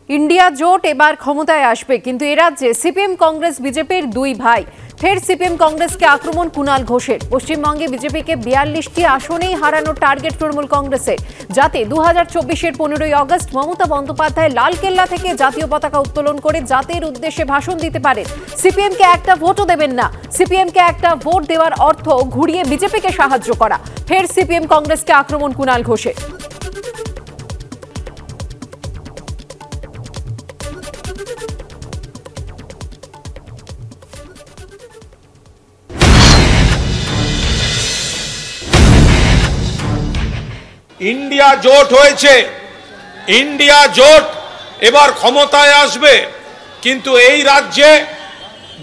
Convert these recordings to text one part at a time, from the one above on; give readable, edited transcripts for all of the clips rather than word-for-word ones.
India জোট এবার ক্ষমতায় আসবে, কিন্তু এ রাজ্যে সিপিএম কংগ্রেস বিজেপির দুই ভাই। ফের সিপিএম কংগ্রেসকে আক্রমণ কুণাল ঘোষের। পশ্চিমবঙ্গে বিজেপিকে 42টি আসনেই হারানোর টার্গেট তৃণমূল কংগ্রেসের, যাতে 2024-এর 15ই আগস্ট মমতা বন্দ্যোপাধ্যায় লালকেল্লা থেকে জাতীয় পতাকা উত্তোলন করে জাতির উদ্দেশ্যে ভাষণ দিতে পারেন। সিপিএমকে একটা ভোটও দেবেন না। সিপিএমকে একটা ভোট দেওয়ার অর্থ ঘুরিয়ে বিজেপিকে সাহায্য করা। ফের সিপিএম কংগ্রেসকে আক্রমণ কুণাল ঘোষের। इंडिया জোট হয়েছে, इंडिया জোট এবার ক্ষমতায় আসবে, কিন্তু এই রাজ্যে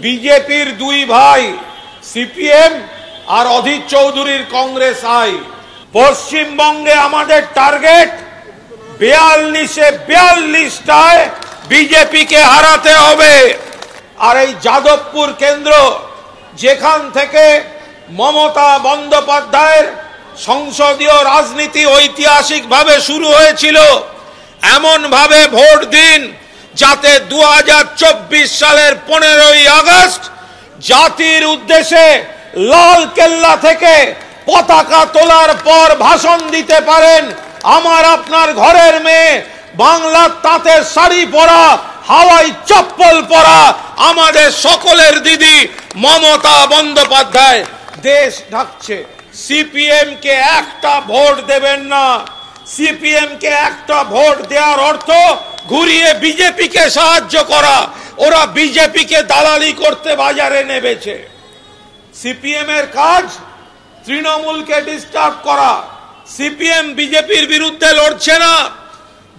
বিজেপির দুই ভাই সিপিএম আর অধীর চৌধুরীর কংগ্রেস আই। পশ্চিমবঙ্গে আমাদের টার্গেট 42-এ 42টায় বিজেপিকে হারাতে হবে। আর এই যাদবপুর কেন্দ্র, যেখান থেকে মমতা বন্দ্যোপাধ্যায়ের সংসদীয় রাজনীতি ঐতিহাসিকভাবে শুরু হয়েছিল, এমন ভাবে ভোট দিন যাতে 2024 সালের 15ই আগস্ট জাতির উদ্দেশ্যে লাল কেল্লা থেকে পতাকা তোলার পর ভাষণ দিতে পারেন আমার আপনার ঘরের মেয়ে, বাংলার তাঁতের শাড়ি পরা, হাওয়াই চপ্পল পরা আমাদের সকলের দিদি মমতা বন্দ্যোপাধ্যায়। দেশ ঢাকছে। সিপিএম কে একটা ভোট দেবেন না। সিপিএম কে একটা ভোট দেওয়ার অর্থ ঘুরিয়ে বিজেপি কে সাহায্য করা। ওরা বিজেপি কে দালালি করতে বাজারে নেমেছে। সিপিএম এর কাজ তৃণমূলকে ডিস্টার্ব করা। সিপিএম বিজেপির বিরুদ্ধে লড়ছে না,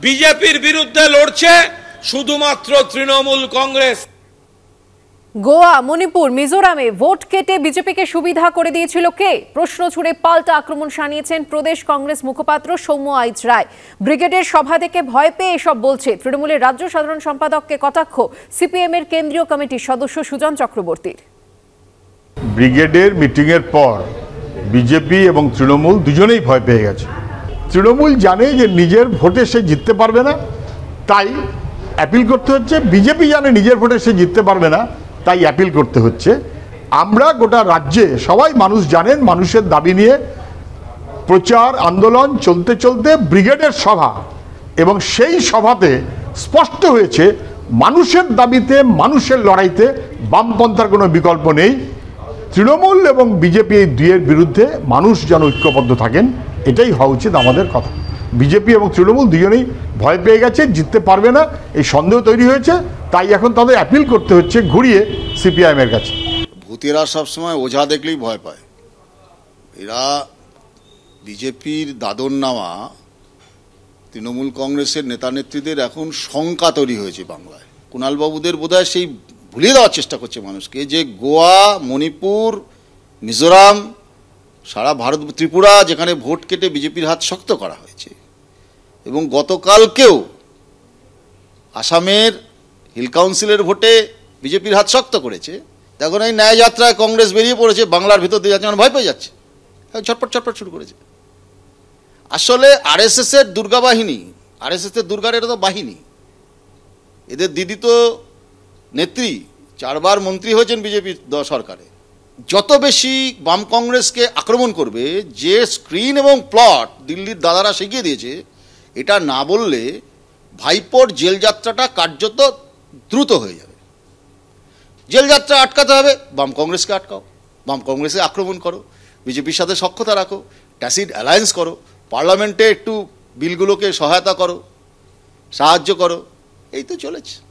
বিজেপির বিরুদ্ধে লড়ছে শুধুমাত্র তৃণমূল কংগ্রেস। গোয়া, মণিপুর, মিজোরামে ভোট কেটে বিজেপিকে সুবিধা করে দিয়েছিল কে? প্রশ্ন ছুড়ে পাল্টা আক্রমণ শানিয়েছেন প্রদেশ কংগ্রেস মুখপাত্র সৌম্য আইচ রায়। ব্রিগেডের সভা থেকে ভয় পেয়ে এসব বলছে। তৃণমূলের রাজ্য সাধারণ সম্পাদককে কটাক্ষ সিপিএম এর কেন্দ্রীয় কমিটির সদস্য সুজন চক্রবর্তীর। ব্রিগেডের মিটিং এর পর বিজেপি এবং তৃণমূল দুজনেই ভয় পেয়ে গেছে। তৃণমূল জানে যে নিজের ভোটে সে জিততে পারবে না, তাই অ্যাপিল করতে হচ্ছে। বিজেপি জানে নিজের ভোটে সে জিততে পারবে না, তাই অ্যাপিল করতে হচ্ছে। আমরা গোটা রাজ্যে সবাই মানুষ জানেন, মানুষের দাবি নিয়ে প্রচার আন্দোলন চলতে চলতে ব্রিগেডের সভা, এবং সেই সভাতে স্পষ্ট হয়েছে মানুষের দাবিতে, মানুষের লড়াইতে বামপন্থার কোনো বিকল্প নেই। তৃণমূল এবং বিজেপি এই দুইয়ের বিরুদ্ধে মানুষ যেন ঐক্যবদ্ধ থাকেন, এটাই হওয়া উচিত আমাদের কথা। বিজেপি এবং তৃণমূল দুজনেই ভয় পেয়ে গেছে, জিততে পারবে না এই সন্দেহ তৈরি হয়েছে, তাই এখন তাদের অ্যাপিল করতে হচ্ছে ঘুরিয়ে সিপিআইএম এর কাছে। ভূতেরা সবসময় ওঝা দেখলেই ভয় পায়। এরা বিজেপির দাদন নামা তৃণমূল কংগ্রেসের নেতা নেত্রীদের এখন শঙ্কা তৈরি হয়েছে বাংলায়। কুণালবাবুদের বোধহয় সেই ভুলিয়ে দেওয়ার চেষ্টা করছে মানুষকে যে গোয়া, মণিপুর, মিজোরাম, সারা ভারত, ত্রিপুরা, যেখানে ভোট কেটে বিজেপির হাত শক্ত করা হয়েছে, এবং গতকালকেও আসামের হিল কাউন্সিলের ভোটে বিজেপির হাত শক্ত করেছে। তখন এই ন্যায় যাত্রায় কংগ্রেস বেরিয়ে পড়েছে, বাংলার ভেতর দিয়ে যাচ্ছে, ভয় পেয়ে যাচ্ছে, ছটপট ছটপট শুরু করেছে। আসলে আরএসএস এর দুর্গা বাহিনী, আরএসএস এর দুর্গার এটা তো বাহিনী। এদের দিদি তো নেত্রী, 4 বার মন্ত্রী হয়েছেন বিজেপি সরকারে। যত বেশি বাম কংগ্রেসকে আক্রমণ করবে, যে স্ক্রিন এবং প্লট দিল্লির দাদারা শিখিয়ে দিয়েছে, এটা না বললে ভাইপোর জেল যাত্রাটা কার্যত দ্রুত হয়ে যাবে। জেল যাত্রা আটকাতে হবে, বাম কংগ্রেসকে আটকাও, বাম কংগ্রেসে আক্রমণ করো, বিজেপির সাথে সখ্যতা রাখো, ট্যাসিড অ্যালায়েন্স করো, পার্লামেন্টে একটু বিলগুলোকে সহায়তা করো, সাহায্য করো, এই তো চলেছে।